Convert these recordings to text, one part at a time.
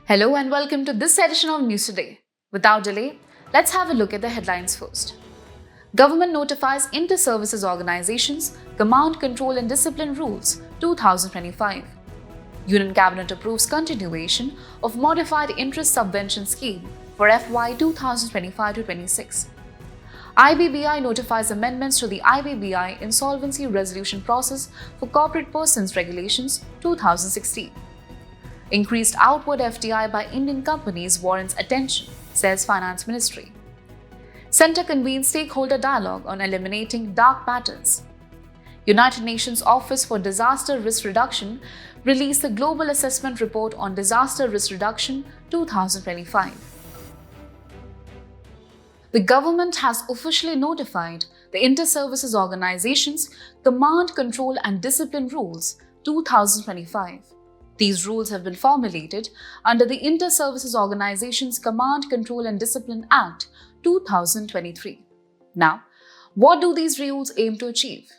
Hello and welcome to this edition of News Today. Without delay, let's have a look at the headlines first. Government notifies Inter-Services Organizations Command, Control and Discipline Rules 2025. Union Cabinet approves continuation of Modified Interest Subvention Scheme for FY 2025-26. IBBI notifies amendments to the IBBI Insolvency Resolution Process for Corporate Persons Regulations 2016. Increased outward FDI by Indian companies warrants attention, says Finance Ministry. Centre convenes stakeholder dialogue on eliminating dark patterns. United Nations Office for Disaster Risk Reduction released the Global Assessment Report on Disaster Risk Reduction 2025. The government has officially notified the Inter-Services Organizations Command, Control and Discipline Rules 2025. These rules have been formulated under the Inter-Services Organizations Command, Control and Discipline Act 2023. Now, what do these rules aim to achieve?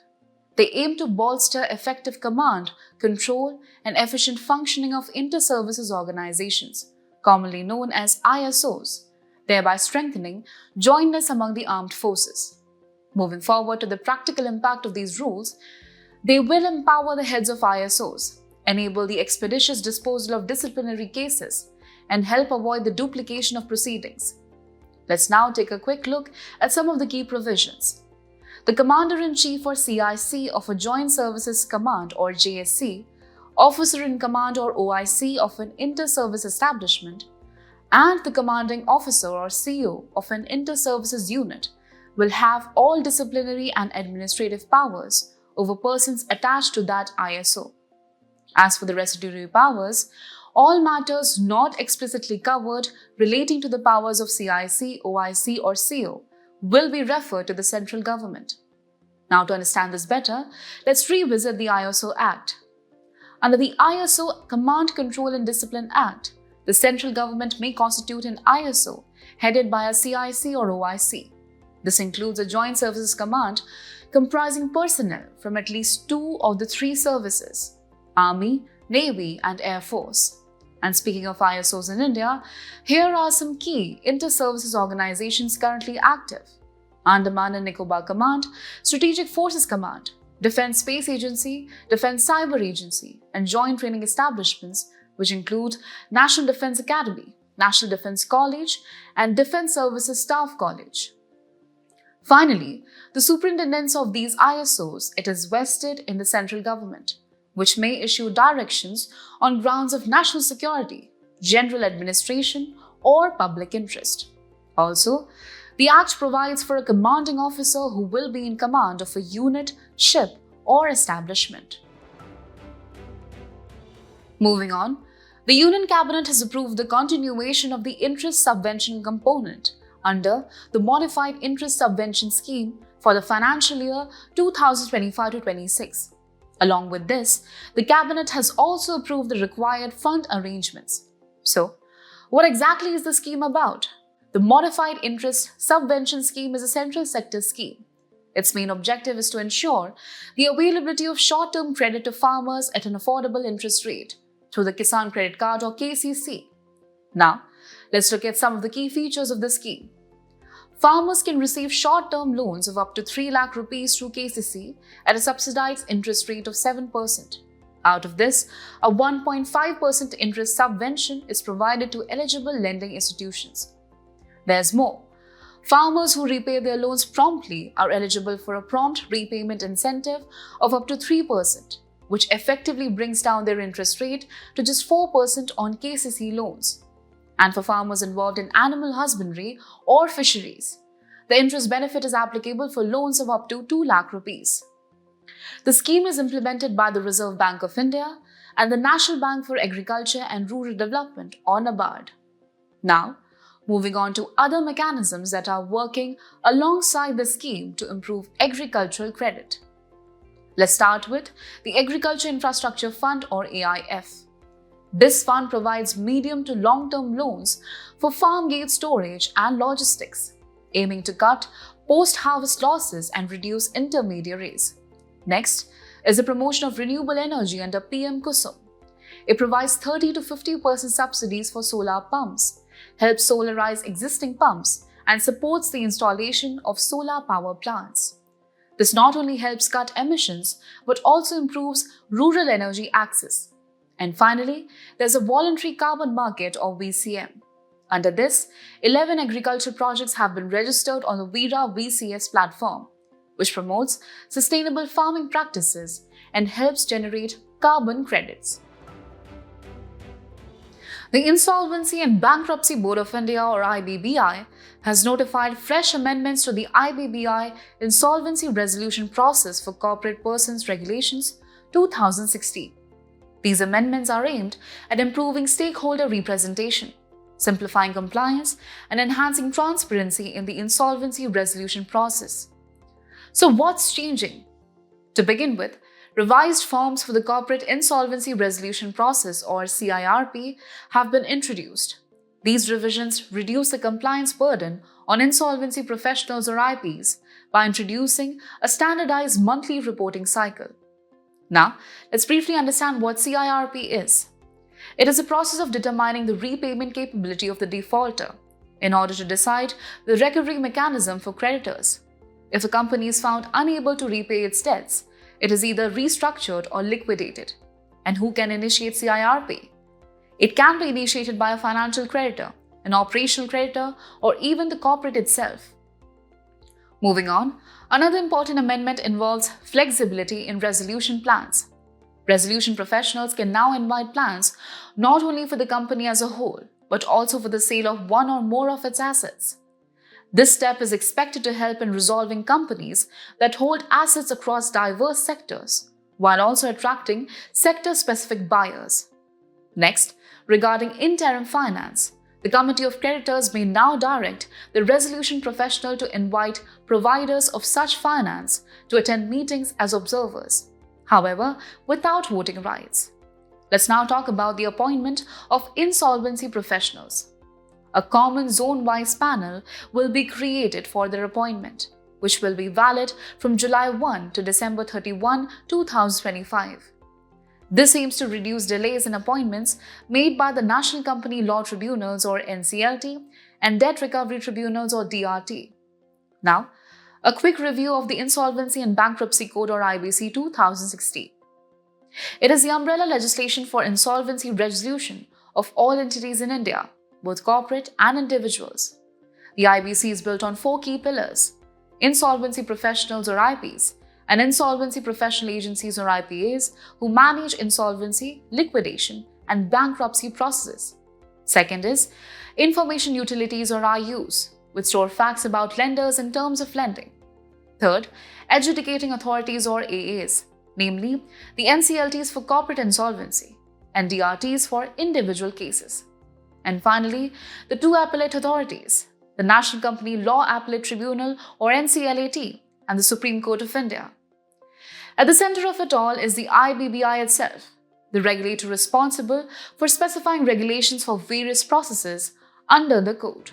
They aim to bolster effective command, control and efficient functioning of inter-services organizations, commonly known as ISOs, thereby strengthening jointness among the armed forces. Moving forward to the practical impact of these rules, they will empower the heads of ISOs, enable the expeditious disposal of disciplinary cases, and help avoid the duplication of proceedings. Let's now take a quick look at some of the key provisions. The Commander-in-Chief or CIC of a Joint Services Command or JSC, Officer-in-Command or OIC of an inter-service establishment, and the Commanding Officer or CO of an inter-services unit will have all disciplinary and administrative powers over persons attached to that ISO. As for the residuary powers, all matters not explicitly covered relating to the powers of CIC, OIC or CO will be referred to the central government. Now, to understand this better, let's revisit the ISO Act. Under the ISO Command, Control and Discipline Act, the central government may constitute an ISO headed by a CIC or OIC. This includes a Joint Services Command comprising personnel from at least two of the three services: Army, Navy and Air Force. And speaking of ISOs in India, here are some key inter-services organizations currently active: Andaman and Nicobar Command, Strategic Forces Command, Defence Space Agency, Defence Cyber Agency, and joint training establishments which include National Defence Academy, National Defence College, and Defence Services Staff College. Finally, the superintendence of these ISOs, it is vested in the central government, which may issue directions on grounds of national security, general administration, or public interest. Also, the Act provides for a commanding officer who will be in command of a unit, ship, or establishment. Moving on, the Union Cabinet has approved the continuation of the interest subvention component under the Modified Interest Subvention Scheme for the financial year 2025-26. Along with this, the Cabinet has also approved the required fund arrangements. So, what exactly is the scheme about? The Modified Interest Subvention Scheme is a central sector scheme. Its main objective is to ensure the availability of short-term credit to farmers at an affordable interest rate through the Kisan Credit Card or KCC. Now, let's look at some of the key features of the scheme. Farmers can receive short-term loans of up to 3 lakh rupees through KCC at a subsidized interest rate of 7%. Out of this, a 1.5% interest subvention is provided to eligible lending institutions. There's more. Farmers who repay their loans promptly are eligible for a prompt repayment incentive of up to 3%, which effectively brings down their interest rate to just 4% on KCC loans. And for farmers involved in animal husbandry or fisheries, the interest benefit is applicable for loans of up to 2 lakh rupees. The scheme is implemented by the Reserve Bank of India and the National Bank for Agriculture and Rural Development or NABARD. Now, moving on to other mechanisms that are working alongside the scheme to improve agricultural credit. Let's start with the Agriculture Infrastructure Fund or AIF. This fund provides medium to long-term loans for farm gate storage and logistics, aiming to cut post-harvest losses and reduce intermediaries. Next is the promotion of renewable energy under PM Kusum. It provides 30 to 50% subsidies for solar pumps, helps solarize existing pumps, and supports the installation of solar power plants. This not only helps cut emissions, but also improves rural energy access. And finally, there's a voluntary carbon market or VCM. Under this, 11 agriculture projects have been registered on the Vera VCS platform, which promotes sustainable farming practices and helps generate carbon credits. The Insolvency and Bankruptcy Board of India or IBBI has notified fresh amendments to the IBBI Insolvency Resolution Process for Corporate Persons Regulations 2016. These amendments are aimed at improving stakeholder representation, simplifying compliance, and enhancing transparency in the insolvency resolution process. So what's changing? To begin with, revised forms for the Corporate Insolvency Resolution Process or CIRP have been introduced. These revisions reduce the compliance burden on insolvency professionals or IPs by introducing a standardized monthly reporting cycle. Now, let's briefly understand what CIRP is. It is a process of determining the repayment capability of the defaulter in order to decide the recovery mechanism for creditors. If a company is found unable to repay its debts, it is either restructured or liquidated. And who can initiate CIRP? It can be initiated by a financial creditor, an operational creditor, or even the corporate itself. Moving on, another important amendment involves flexibility in resolution plans. Resolution professionals can now invite plans not only for the company as a whole, but also for the sale of one or more of its assets. This step is expected to help in resolving companies that hold assets across diverse sectors, while also attracting sector-specific buyers. Next, regarding interim finance, the Committee of Creditors may now direct the resolution professional to invite providers of such finance to attend meetings as observers, however, without voting rights. Let's now talk about the appointment of insolvency professionals. A common zone-wise panel will be created for their appointment, which will be valid from July 1 to December 31, 2025. This aims to reduce delays in appointments made by the National Company Law Tribunals or NCLT and Debt Recovery Tribunals or DRT. Now, a quick review of the Insolvency and Bankruptcy Code or IBC 2016. It is the umbrella legislation for insolvency resolution of all entities in India, both corporate and individuals. The IBC is built on 4 key pillars: insolvency professionals or IPs, and insolvency professional agencies or IPAs who manage insolvency, liquidation, and bankruptcy processes. Second is information utilities or IUs, which store facts about lenders in terms of lending. Third, adjudicating authorities or AAs, namely the NCLTs for corporate insolvency and DRTs for individual cases. And finally, the 2 appellate authorities, the National Company Law Appellate Tribunal or NCLAT and the Supreme Court of India. At the center of it all is the IBBI itself, the regulator responsible for specifying regulations for various processes under the code.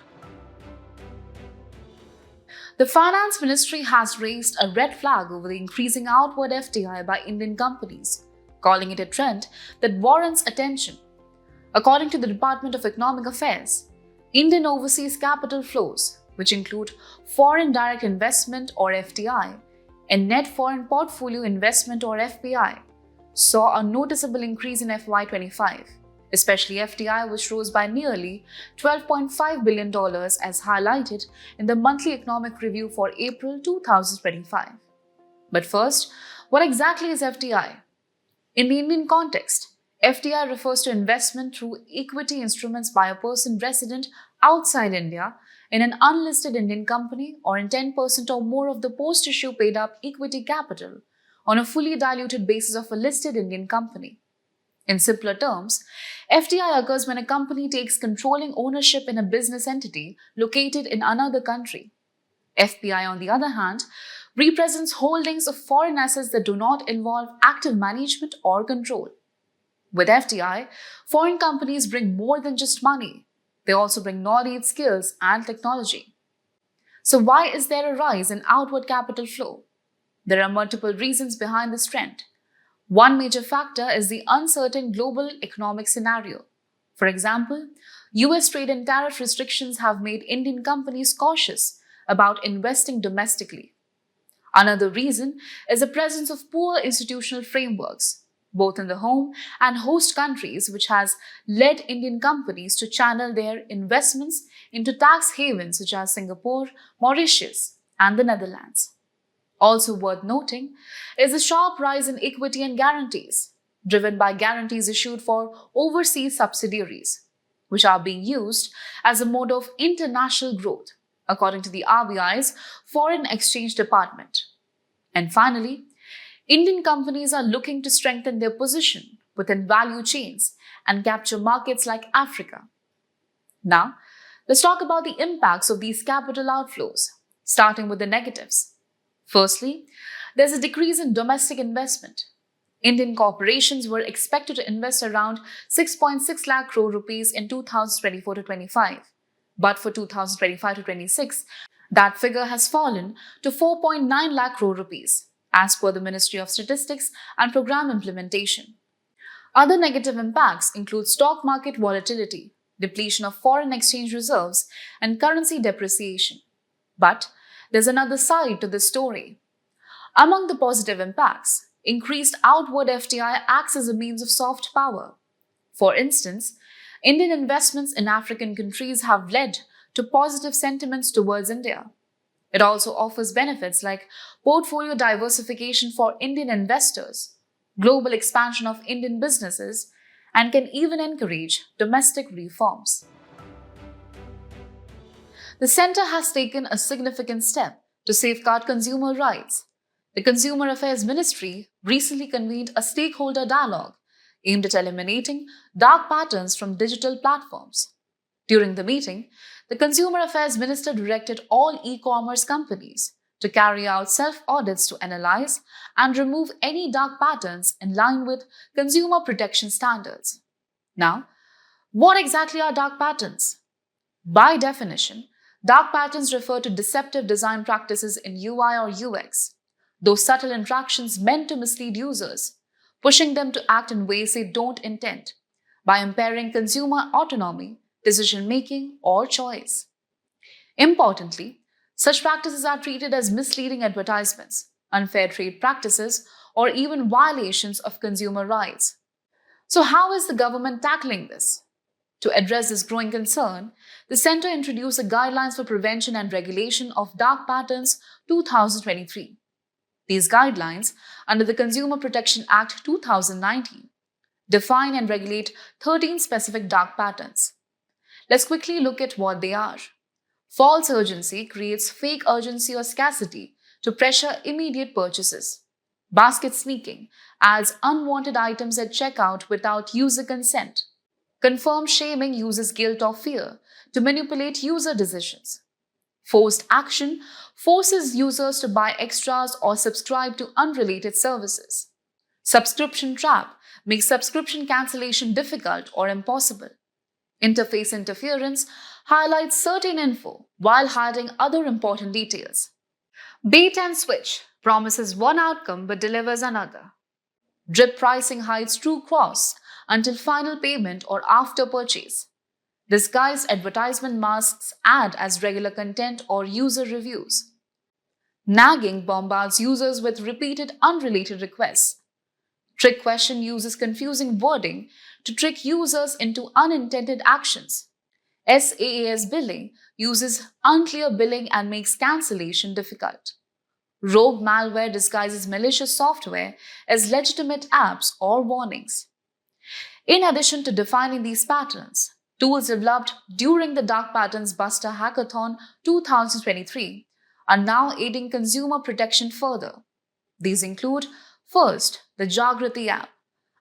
The Finance Ministry has raised a red flag over the increasing outward FDI by Indian companies, calling it a trend that warrants attention. According to the Department of Economic Affairs, Indian overseas capital flows, which include foreign direct investment or FDI and net foreign portfolio investment or FPI, saw a noticeable increase in FY25, especially FDI, which rose by nearly $12.5 billion as highlighted in the Monthly Economic Review for April 2025. But first, what exactly is FDI? In the Indian context, FDI refers to investment through equity instruments by a person resident outside India in an unlisted Indian company or in 10% or more of the post-issue paid-up equity capital on a fully diluted basis of a listed Indian company. In simpler terms, FDI occurs when a company takes controlling ownership in a business entity located in another country. FPI, on the other hand, represents holdings of foreign assets that do not involve active management or control. With FDI, foreign companies bring more than just money. They also bring knowledge, skills, and technology. So why is there a rise in outward capital flow? There are multiple reasons behind this trend. One major factor is the uncertain global economic scenario. For example, US trade and tariff restrictions have made Indian companies cautious about investing domestically. Another reason is the presence of poor institutional frameworks, both in the home and host countries, which has led Indian companies to channel their investments into tax havens such as Singapore, Mauritius, and the Netherlands. Also worth noting is the sharp rise in equity and guarantees, driven by guarantees issued for overseas subsidiaries, which are being used as a mode of international growth, according to the RBI's Foreign Exchange Department. And finally, Indian companies are looking to strengthen their position within value chains and capture markets like Africa. Now, let's talk about the impacts of these capital outflows, starting with the negatives. Firstly, there's a decrease in domestic investment. Indian corporations were expected to invest around 6.6 lakh crore rupees in 2024 to 25. But for 2025 to 26, that figure has fallen to 4.9 lakh crore rupees, as per the Ministry of Statistics and Program Implementation. Other negative impacts include stock market volatility, depletion of foreign exchange reserves, and currency depreciation. But there's another side to this story. Among the positive impacts, increased outward FDI acts as a means of soft power. For instance, Indian investments in African countries have led to positive sentiments towards India. It also offers benefits like portfolio diversification for Indian investors, global expansion of Indian businesses, and can even encourage domestic reforms. The centre has taken a significant step to safeguard consumer rights. The Consumer Affairs Ministry recently convened a stakeholder dialogue aimed at eliminating dark patterns from digital platforms. During the meeting, the Consumer Affairs Minister directed all e-commerce companies to carry out self-audits to analyze and remove any dark patterns in line with consumer protection standards. Now, what exactly are dark patterns? By definition, dark patterns refer to deceptive design practices in UI or UX, those subtle interactions meant to mislead users, pushing them to act in ways they don't intend, by impairing consumer autonomy, decision-making, or choice. Importantly, such practices are treated as misleading advertisements, unfair trade practices, or even violations of consumer rights. So how is the government tackling this? To address this growing concern, the Centre introduced the Guidelines for Prevention and Regulation of Dark Patterns 2023. These guidelines, under the Consumer Protection Act 2019, define and regulate 13 specific dark patterns. Let's quickly look at what they are. False urgency creates fake urgency or scarcity to pressure immediate purchases. Basket sneaking adds unwanted items at checkout without user consent. Confirmed shaming uses guilt or fear to manipulate user decisions. Forced action forces users to buy extras or subscribe to unrelated services. Subscription trap makes subscription cancellation difficult or impossible. Interface interference highlights certain info while hiding other important details. Bait and switch promises one outcome but delivers another. Drip pricing hides true costs until final payment or after purchase. Disguised advertisement masks ad as regular content or user reviews. Nagging bombards users with repeated unrelated requests. Trick question uses confusing wording to trick users into unintended actions. SaaS billing uses unclear billing and makes cancellation difficult. Rogue malware disguises malicious software as legitimate apps or warnings. In addition to defining these patterns, tools developed during the Dark Patterns Buster Hackathon 2023 are now aiding consumer protection further. These include, first, the Jagrati app,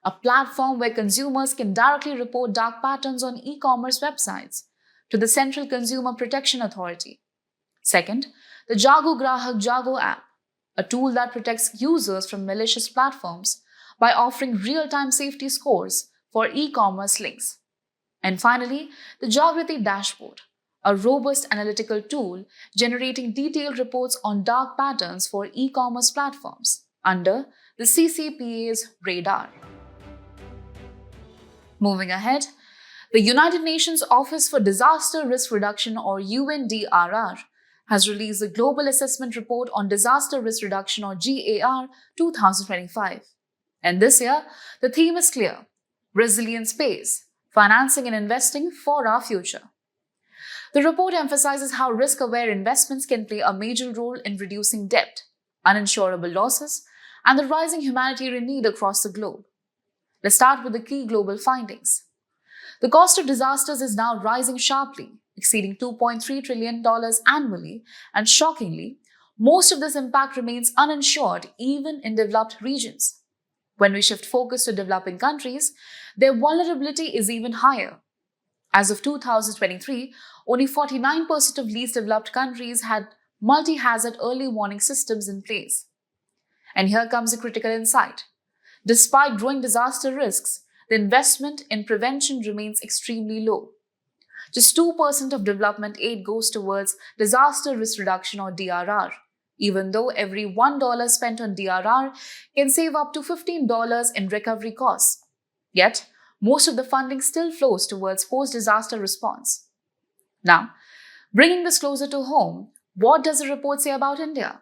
a platform where consumers can directly report dark patterns on e-commerce websites to the Central Consumer Protection Authority. Second, the Jago Grahak Jago app, a tool that protects users from malicious platforms by offering real-time safety scores for e-commerce links. And finally, the Jagrati Dashboard, a robust analytical tool generating detailed reports on dark patterns for e-commerce platforms, under the CCPA's radar. Moving ahead, the United Nations Office for Disaster Risk Reduction, or UNDRR, has released the Global Assessment Report on Disaster Risk Reduction, or GAR 2025. And this year, the theme is clear: resilience pays, financing and investing for our future. The report emphasizes how risk-aware investments can play a major role in reducing debt, uninsurable losses, and the rising humanitarian need across the globe. Let's start with the key global findings. The cost of disasters is now rising sharply, exceeding $2.3 trillion annually, and shockingly, most of this impact remains uninsured even in developed regions. When we shift focus to developing countries, their vulnerability is even higher. As of 2023, only 49% of least developed countries had multi-hazard early warning systems in place. And here comes a critical insight. Despite growing disaster risks, the investment in prevention remains extremely low. Just 2% of development aid goes towards disaster risk reduction, or DRR, even though every $1 spent on DRR can save up to $15 in recovery costs. Yet, most of the funding still flows towards post-disaster response. Now, bringing this closer to home, what does the report say about India?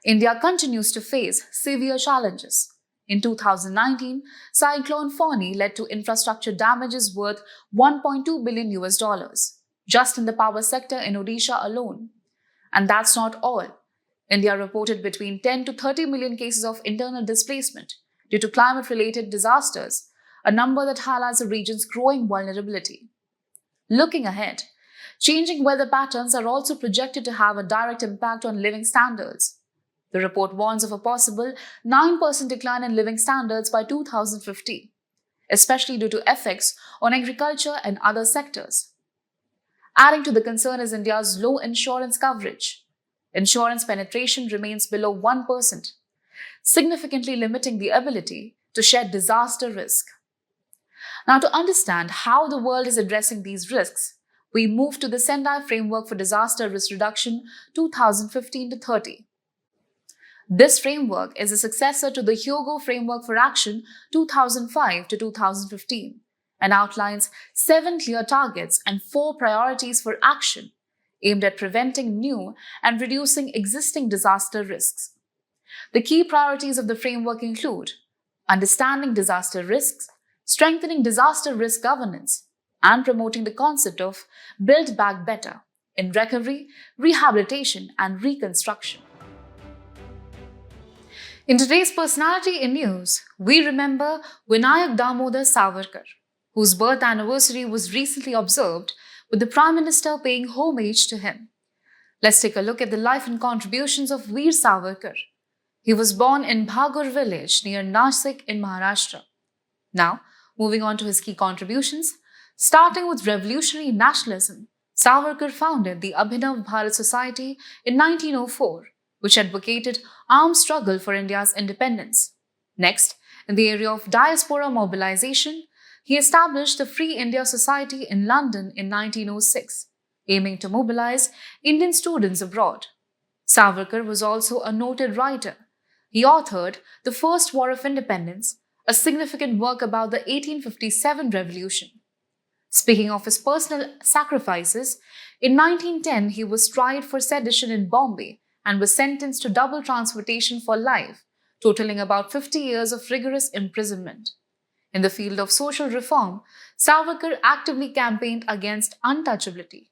India continues to face severe challenges. In 2019, Cyclone Fani led to infrastructure damages worth $1.2 billion, just in the power sector in Odisha alone. And that's not all. India reported between 10 to 30 million cases of internal displacement due to climate-related disasters, a number that highlights the region's growing vulnerability. Looking ahead, changing weather patterns are also projected to have a direct impact on living standards. The report warns of a possible 9% decline in living standards by 2050, especially due to effects on agriculture and other sectors. Adding to the concern is India's low insurance coverage. Insurance penetration remains below 1%, significantly limiting the ability to shed disaster risk. Now, to understand how the world is addressing these risks, we move to the Sendai Framework for Disaster Risk Reduction 2015-30. This framework is a successor to the Hyogo Framework for Action 2005-2015 and outlines 7 clear targets and 4 priorities for action aimed at preventing new and reducing existing disaster risks. The key priorities of the framework include understanding disaster risks, strengthening disaster risk governance, and promoting the concept of Build Back Better in recovery, rehabilitation, and reconstruction. In today's Personality in News, we remember Vinayak Damodar Savarkar, whose birth anniversary was recently observed, with the Prime Minister paying homage to him. Let's take a look at the life and contributions of Veer Savarkar. He was born in Bhagur village near Nashik in Maharashtra. Now, moving on to his key contributions, starting with revolutionary nationalism, Savarkar founded the Abhinav Bharat Society in 1904, which advocated armed struggle for India's independence. Next, in the area of diaspora mobilization, he established the Free India Society in London in 1906, aiming to mobilize Indian students abroad. Savarkar was also a noted writer. He authored The First War of Independence, a significant work about the 1857 revolution. Speaking of his personal sacrifices, in 1910 he was tried for sedition in Bombay and was sentenced to double transportation for life, totaling about 50 years of rigorous imprisonment. In the field of social reform, Savarkar actively campaigned against untouchability.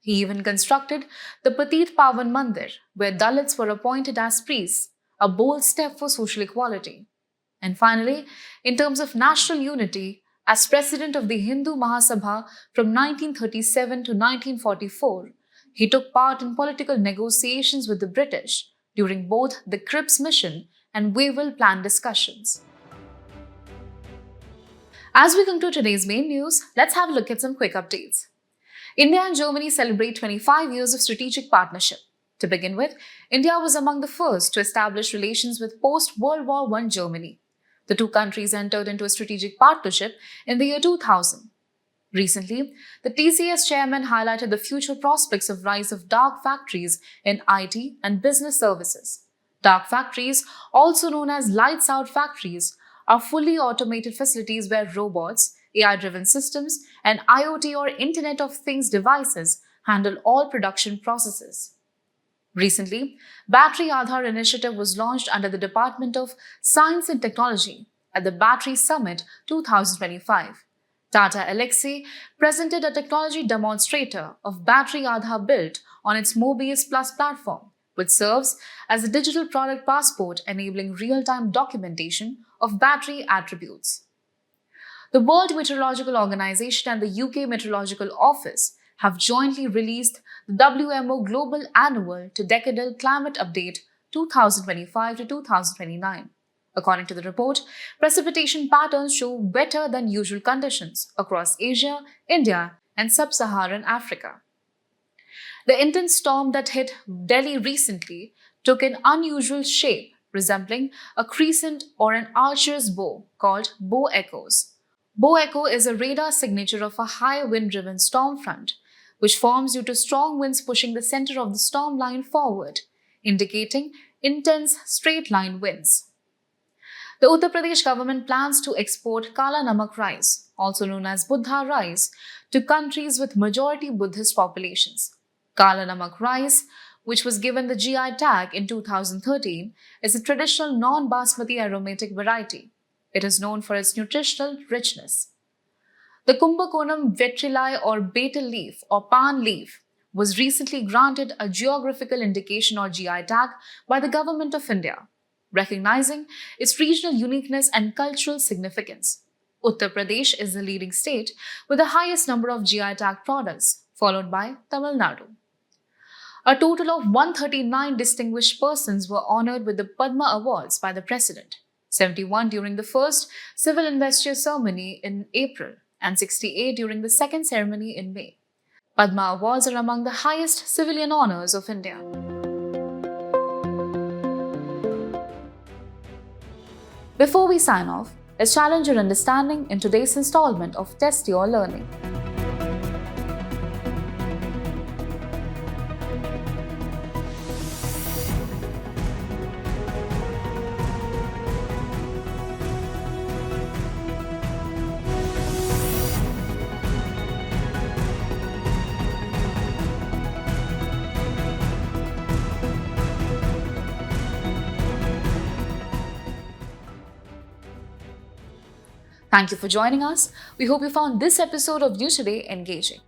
He even constructed the Patit Pavan Mandir, where Dalits were appointed as priests, a bold step for social equality. And finally, in terms of national unity, as president of the Hindu Mahasabha from 1937 to 1944, he took part in political negotiations with the British during both the Cripps Mission and Wavell Plan discussions. As we conclude today's main news, let's have a look at some quick updates. India and Germany celebrate 25 years of strategic partnership. To begin with, India was among the first to establish relations with post-World War I Germany. The two countries entered into a strategic partnership in the year 2000. Recently, the TCS chairman highlighted the future prospects of rise of dark factories in IT and business services. Dark factories, also known as lights out factories, are fully automated facilities where robots, AI-driven systems, and IoT or Internet of Things devices handle all production processes. Recently, Battery Aadhaar initiative was launched under the Department of Science and Technology at the Battery Summit 2025. Tata Elxsi presented a technology demonstrator of Battery Aadhaar built on its Mobius Plus platform, which serves as a digital product passport enabling real-time documentation of battery attributes. The World Meteorological Organization and the UK Meteorological Office have jointly released the WMO Global Annual to Decadal Climate Update 2025 to 2029. According to the report, precipitation patterns show wetter than usual conditions across Asia, India, and sub-Saharan Africa. The intense storm that hit Delhi recently took an unusual shape, resembling a crescent or an archer's bow called bow echoes. Bow echo is a radar signature of a high wind-driven storm front, which forms due to strong winds pushing the center of the storm line forward, indicating intense straight-line winds. The Uttar Pradesh government plans to export Kala Namak rice, also known as Buddha rice, to countries with majority Buddhist populations. Kala Namak rice, which was given the GI tag in 2013, is a traditional non-basmati aromatic variety. It is known for its nutritional richness. The Kumbakonam vetrili or betel leaf or pan leaf was recently granted a geographical indication or GI tag by the Government of India, recognizing its regional uniqueness and cultural significance. Uttar Pradesh is the leading state with the highest number of GI tag products, followed by Tamil Nadu. A total of 139 distinguished persons were honored with the Padma Awards by the President, 71 during the first civil investiture ceremony in April, and 68 during the second ceremony in May. Padma Awards are among the highest civilian honors of India. Before we sign off, let's challenge your understanding in today's installment of Test Your Learning. Thank you for joining us. We hope you found this episode of News Today engaging.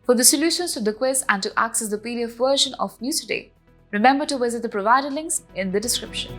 For the solutions to the quiz and to access the PDF version of News Today, remember to visit the provided links in the description.